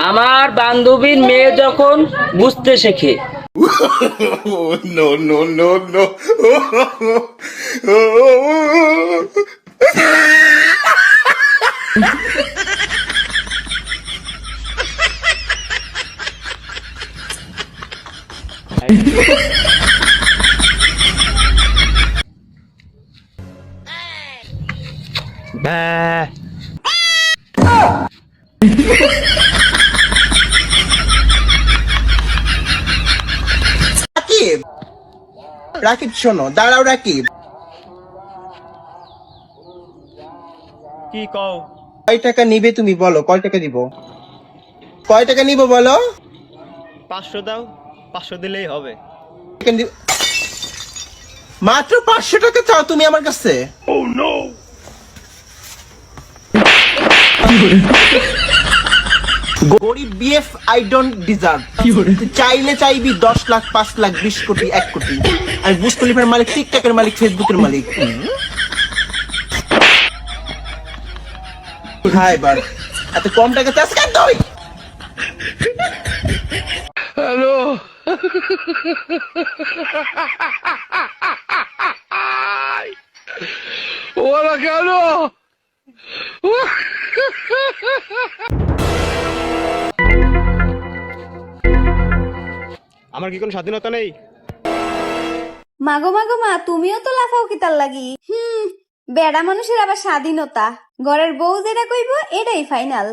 আমার বান্ধবীর মেয়ে যখন বুঝতে শেখে। No, no, no, no. Rakib, Rakib শোনো, দাঁড়াও রাকিব। কি কও? কয় টাকা নিবে তুমি বলো, কয় টাকা দিব? কয় টাকা নিব বলো? 500 দাও, 500 দিলেই হবে। মাত্র 500 টাকা চাও তুমি আমার কাছে? গরিব বিএফ, আই ডোন্ট ডিজার্ভ। চাইলে চাইবি 10 লাখ, 5 লাখ, 20 কোটি, 1 কোটি। আমি বুঝ খলিফার মালিক, টিকটকের মালিক, ফেসবুকের মালিক। হ্যাঁ, এবার এত কম টাকা চাষ কেন তুই? Hello. Hola, Carlos. আমার কি কোনো স্বাধীনতা নেই? মাগো মাগো মা, তুমিও তো লাফাও কি তার লাগি? বেড়া মানুষের আবার স্বাধীনতা, ঘরের বউ যেটা কইব এটাই ফাইনাল।